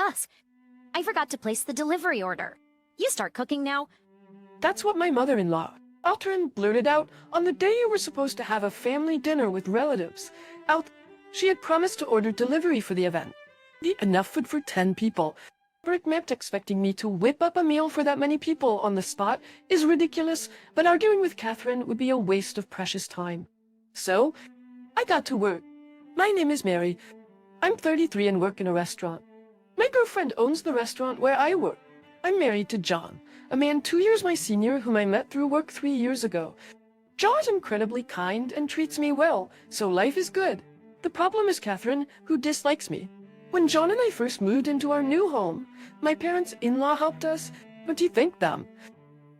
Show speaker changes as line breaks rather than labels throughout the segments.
us. I forgot to place the delivery order. You start cooking now.
That's what my mother-in-law, Altrin, blurted out on the day you were supposed to have a family dinner with relatives. She had promised to order delivery for the event. Enough food for 10 people. Brick meant expecting me to whip up a meal for that many people on the spot is ridiculous, but arguing with Catherine would be a waste of precious time. So, I got to work. My name is Mary. I'm 33 and work in a restaurant. My girlfriend owns the restaurant where I work. I'm married to John, a man 2 years my senior whom I met through work 3 years ago. John is incredibly kind and treats me well, so life is good. The problem is Catherine, who dislikes me. When John and I first moved into our new home, my parents-in-law helped us. What do you think, them?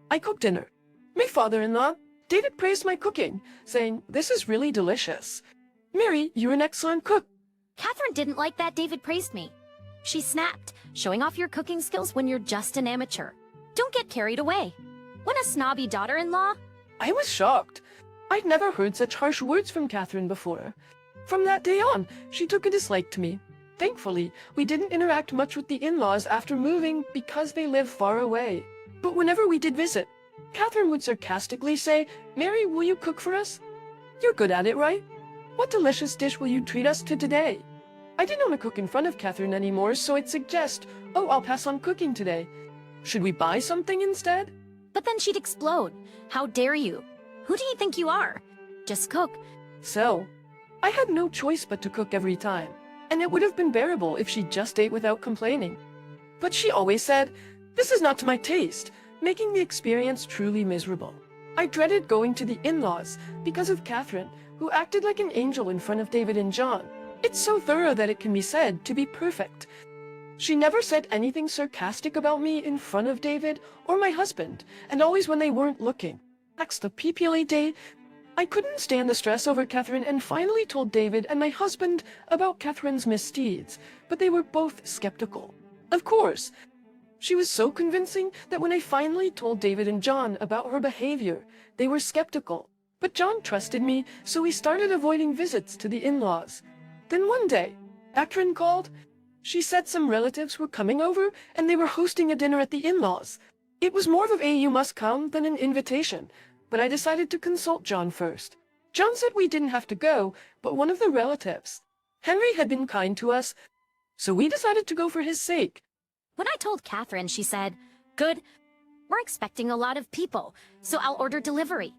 I cooked dinner. My father-in-law, David, praised my cooking, saying, "This is really delicious. Mary, you're an excellent cook."
Catherine didn't like that David praised me. She snapped, showing off your cooking skills when you're just an amateur. Don't get carried away. When a snobby daughter-in-law?
I was shocked. I'd never heard such harsh words from Catherine before. From that day on, she took a dislike to me. Thankfully, we didn't interact much with the in-laws after moving because they live far away. But whenever we did visit, Catherine would sarcastically say, "Mary, will you cook for us? You're good at it, right? What delicious dish will you treat us to today?" I didn't want to cook in front of Catherine anymore, so I'd suggest, "Oh, I'll pass on cooking today. Should we buy something instead?"
But then she'd explode. "How dare you? Who do you think you are? Just cook."
So, I had no choice but to cook every time, and it would have been bearable if she just ate without complaining. But she always said, "This is not to my taste," making the experience truly miserable. I dreaded going to the in-laws because of Catherine, who acted like an angel in front of David and John. It's so thorough that it can be said to be perfect. She never said anything sarcastic about me in front of David or my husband, and always when they weren't looking. Next, the PPLA day, I couldn't stand the stress over Catherine and finally told David and my husband about Catherine's misdeeds, but they were both skeptical. Of course, she was so convincing that when I finally told David and John about her behavior, they were skeptical. But John trusted me, so we started avoiding visits to the in-laws. Then one day, Catherine called. She said some relatives were coming over and they were hosting a dinner at the in-laws. It was more of a "you must come" than an invitation, but I decided to consult John first. John said we didn't have to go, but one of the relatives, Henry, had been kind to us, so we decided to go for his sake.
When I told Catherine, she said, "Good. We're expecting a lot of people, so I'll order delivery.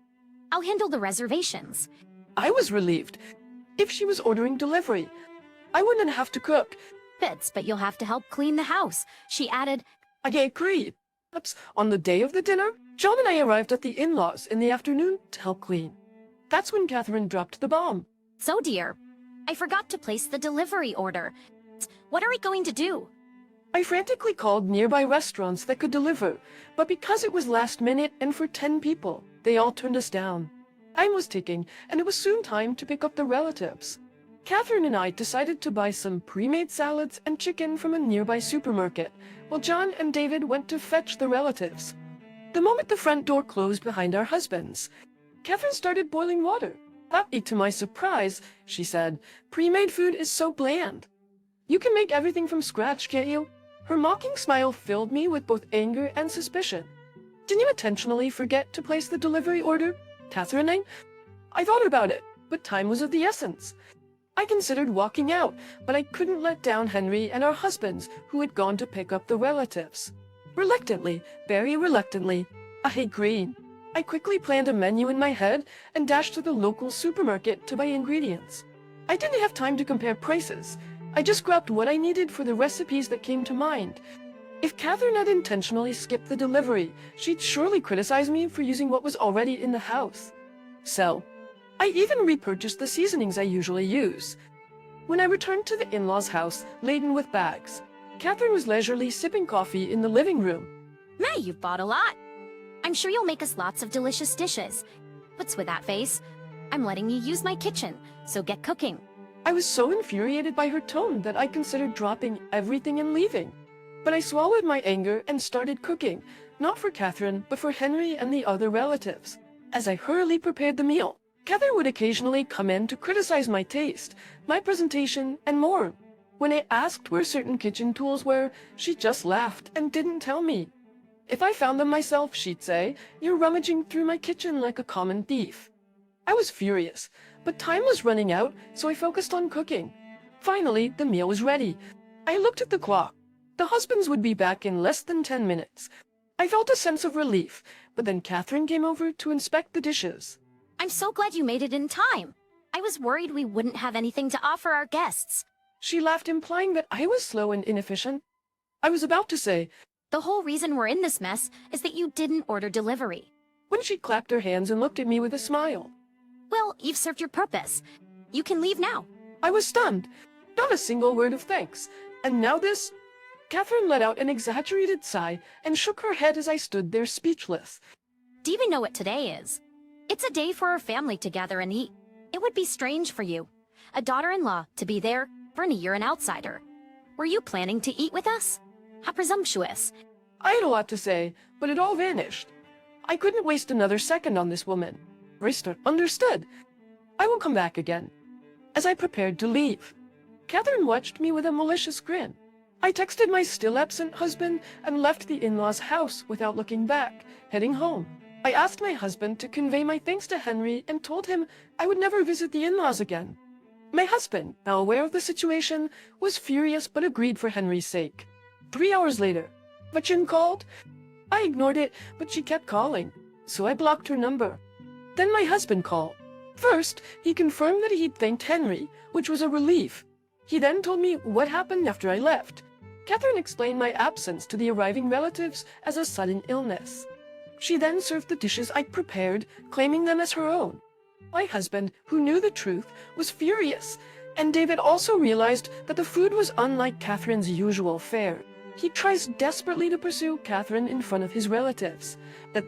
I'll handle the reservations."
I was relieved. If she was ordering delivery, I wouldn't have to cook.
But you'll have to help clean the house, she added.
I agreed. On the day of the dinner, John and I arrived at the in-laws in the afternoon to help clean. That's when Catherine dropped the bomb.
"So, dear, I forgot to place the delivery order. What are we going to do?"
I frantically called nearby restaurants that could deliver, but because it was last minute and for 10 people, they all turned us down. Time was ticking, and it was soon time to pick up the relatives. Catherine and I decided to buy some pre-made salads and chicken from a nearby supermarket, while John and David went to fetch the relatives. The moment the front door closed behind our husbands, Catherine started boiling water. To my surprise, she said, "Pre-made food is so bland. You can make everything from scratch, can't you?" Her mocking smile filled me with both anger and suspicion. "Didn't you intentionally forget to place the delivery order, Catherine?" I thought about it, but time was of the essence. I considered walking out, but I couldn't let down Henry and our husbands, who had gone to pick up the relatives. Reluctantly, very reluctantly, I agreed. I quickly planned a menu in my head and dashed to the local supermarket to buy ingredients. I didn't have time to compare prices. I just grabbed what I needed for the recipes that came to mind. If Catherine had intentionally skipped the delivery, she'd surely criticize me for using what was already in the house. So, I even repurchased the seasonings I usually use. When I returned to the in-laws' house, laden with bags, Catherine was leisurely sipping coffee in the living room.
"May, you've bought a lot. I'm sure you'll make us lots of delicious dishes. What's with that face? I'm letting you use my kitchen, so get cooking."
I was so infuriated by her tone that I considered dropping everything and leaving. But I swallowed my anger and started cooking, not for Catherine, but for Henry and the other relatives. As I hurriedly prepared the meal, Catherine would occasionally come in to criticize my taste, my presentation, and more. When I asked where certain kitchen tools were, she just laughed and didn't tell me. If I found them myself, she'd say, "You're rummaging through my kitchen like a common thief." I was furious, but time was running out, so I focused on cooking. Finally, the meal was ready. I looked at the clock. The husbands would be back in less than 10 minutes. I felt a sense of relief, but then Catherine came over to inspect the dishes.
I'm so glad you made it in time. I was worried we wouldn't have anything to offer our guests.
She laughed, implying that I was slow and inefficient. I was about to say,
The whole reason we're in this mess is that you didn't order delivery.
when she clapped her hands and looked at me with a smile.
Well, you've served your purpose. You can leave now.
I was stunned. Not a single word of thanks. And now this? Catherine let out an exaggerated sigh and shook her head as I stood there speechless.
Do you even know what today is? It's a day for our family to gather and eat. It would be strange for you, a daughter-in-law, to be there when you're an outsider. Were you planning to eat with us? How presumptuous.
I had a lot to say, but it all vanished. I couldn't waste another second on this woman. Understood. I will come back again. As I prepared to leave, Catherine watched me with a malicious grin. I texted my still-absent husband and left the in-laws' house without looking back, heading home. I asked my husband to convey my thanks to Henry and told him I would never visit the in-laws again. My husband, now aware of the situation, was furious but agreed for Henry's sake. 3 hours later, Vachin called. I ignored it, but she kept calling, so I blocked her number. Then my husband called. First, he confirmed that he'd thanked Henry, which was a relief. He then told me what happened after I left. Catherine explained my absence to the arriving relatives as a sudden illness. She then served the dishes I'd prepared, claiming them as her own. My husband, who knew the truth, was furious, and David also realized that the food was unlike Catherine's usual fare. He tries desperately to pursue Catherine in front of his relatives. That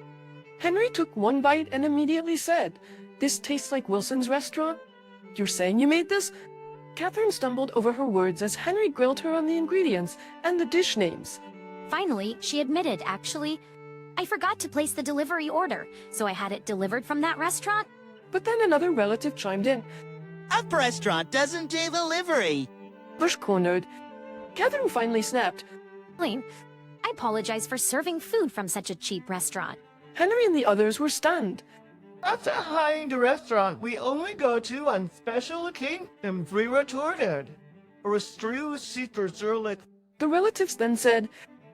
Henry took one bite and immediately said, "This tastes like Wilson's restaurant? You're saying you made this?" Catherine stumbled over her words as Henry grilled her on the ingredients and the dish names.
Finally, she admitted, actually, I forgot to place the delivery order, so I had it delivered from that restaurant.
But then another relative chimed in.
A restaurant doesn't do delivery.
Bush cornered. Catherine finally snapped.
Lane, I apologize for serving food from such a cheap restaurant.
Henry and the others were stunned.
That's a high-end restaurant we only go to on special occasions. We retorted. Or a strew like.
The relatives then said,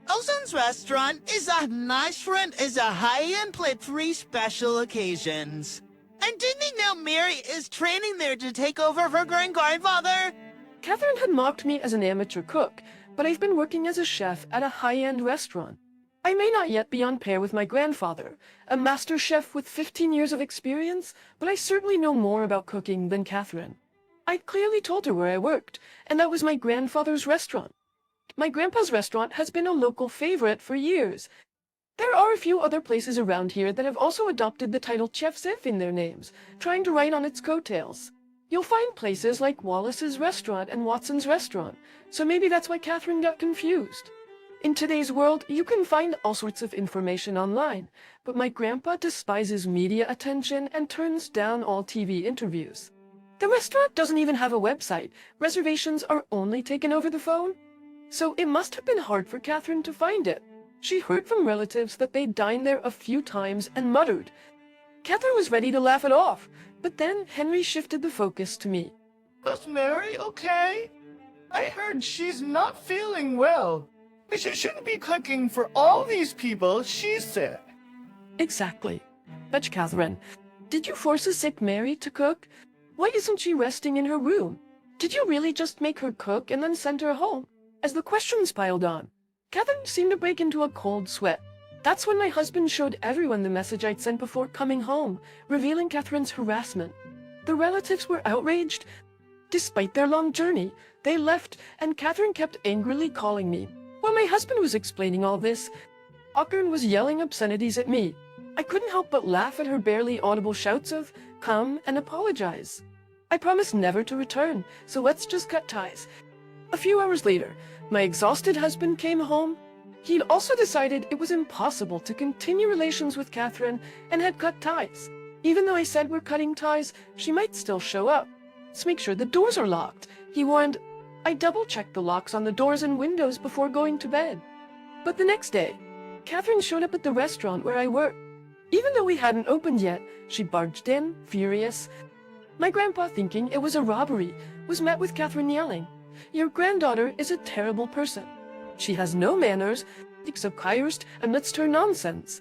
Wilson's restaurant is a nice friend, is a high-end plate for special occasions. And didn't you know Mary is training there to take over for grandfather?
Catherine had mocked me as an amateur cook, but I've been working as a chef at a high-end restaurant. I may not yet be on par with my grandfather, a master chef with 15 years of experience, but I certainly know more about cooking than Catherine. I clearly told her where I worked, and that was my grandfather's restaurant. My grandpa's restaurant has been a local favorite for years. There are a few other places around here that have also adopted the title Chef's If in their names, trying to ride on its coattails. You'll find places like Wallace's Restaurant and Watson's Restaurant, so maybe that's why Catherine got confused. In today's world, you can find all sorts of information online, but my grandpa despises media attention and turns down all TV interviews. The restaurant doesn't even have a website. Reservations are only taken over the phone. So it must have been hard for Catherine to find it. She heard from relatives that they'd dined there a few times and muttered. Catherine was ready to laugh it off, but then Henry shifted the focus to me.
Was Mary okay? I heard she's not feeling well. She shouldn't be cooking for all these people, she said.
Exactly. Fetch Catherine. Did you force a sick Mary to cook? Why isn't she resting in her room? Did you really just make her cook and then send her home? As the questions piled on, Catherine seemed to break into a cold sweat. That's when my husband showed everyone the message I'd sent before coming home, revealing Catherine's harassment. The relatives were outraged. Despite their long journey, they left, and Catherine kept angrily calling me. While my husband was explaining all this, Catherine was yelling obscenities at me. I couldn't help but laugh at her barely audible shouts of, "Come and apologize." I promised never to return, so let's just cut ties. A few hours later, my exhausted husband came home. He'd also decided it was impossible to continue relations with Catherine and had cut ties. Even though I said we're cutting ties, she might still show up. Let's make sure the doors are locked, he warned. I double-checked the locks on the doors and windows before going to bed. But the next day, Catherine showed up at the restaurant where I work. Even though we hadn't opened yet, she barged in, furious. My grandpa, thinking it was a robbery, was met with Catherine yelling, "Your granddaughter is a terrible person. She has no manners, speaks of Kyrst, and lets her nonsense."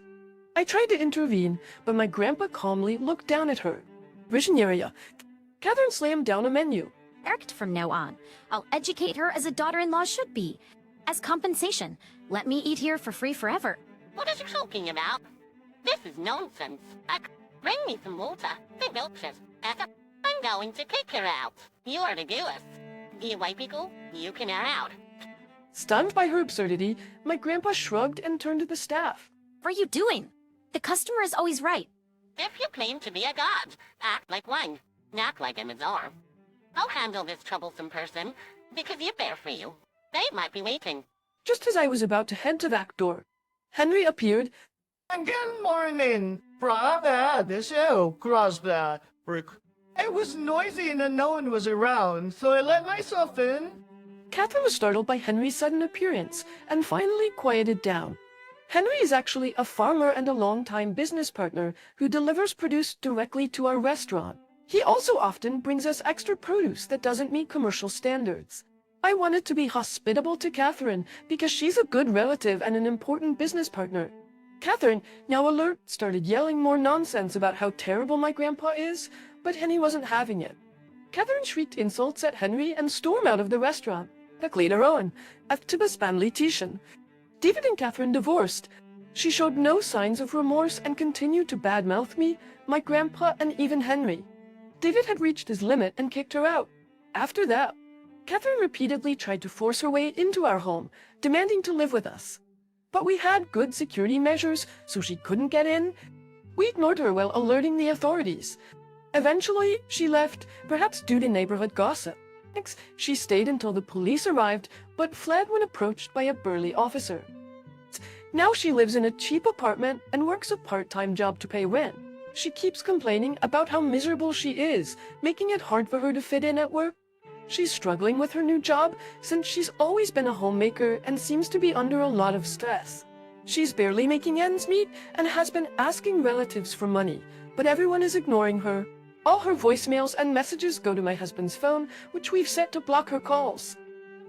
I tried to intervene, but my grandpa calmly looked down at her. Visionaria. Catherine slammed down a menu.
Eric, from now on, I'll educate her as a daughter-in-law should be. As compensation, let me eat here for free forever.
What are you talking about? This is nonsense. Bring me some water. The milkshake. I'm going to kick her out. You are the doers. You white people, you can air out.
Stunned by her absurdity, my grandpa shrugged and turned to the staff.
What are you doing? The customer is always right.
If you claim to be a god, act like one, not like a Mazar. I'll handle this troublesome person, because you bear for you. They might be waiting.
Just as I was about to head to the back door, Henry appeared.
Good morning. Brother, this Grosbad. It was noisy and no one was around, so I let myself in.
Catherine was startled by Henry's sudden appearance and finally quieted down. Henry is actually a farmer and a longtime business partner who delivers produce directly to our restaurant. He also often brings us extra produce that doesn't meet commercial standards. I wanted to be hospitable to Catherine because she's a good relative and an important business partner. Catherine, now alert, started yelling more nonsense about how terrible my grandpa is, but Henry wasn't having it. Catherine shrieked insults at Henry and stormed out of the restaurant. Later on, after the family Tishan, David and Catherine divorced. She showed no signs of remorse and continued to badmouth me, my grandpa, and even Henry. David had reached his limit and kicked her out. After that, Catherine repeatedly tried to force her way into our home, demanding to live with us. But we had good security measures, so she couldn't get in. We ignored her while alerting the authorities. Eventually, she left, perhaps due to neighborhood gossip. Next, she stayed until the police arrived, but fled when approached by a burly officer. Now she lives in a cheap apartment and works a part-time job to pay rent. She keeps complaining about how miserable she is, making it hard for her to fit in at work. She's struggling with her new job since she's always been a homemaker and seems to be under a lot of stress. She's barely making ends meet and has been asking relatives for money, but everyone is ignoring her. All her voicemails and messages go to my husband's phone, which we've set to block her calls.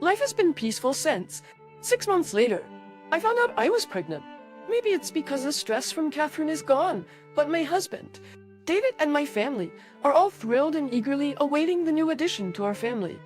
Life has been peaceful since. 6 months later, I found out I was pregnant. Maybe it's because the stress from Catherine is gone, but my husband, David, and my family are all thrilled and eagerly awaiting the new addition to our family.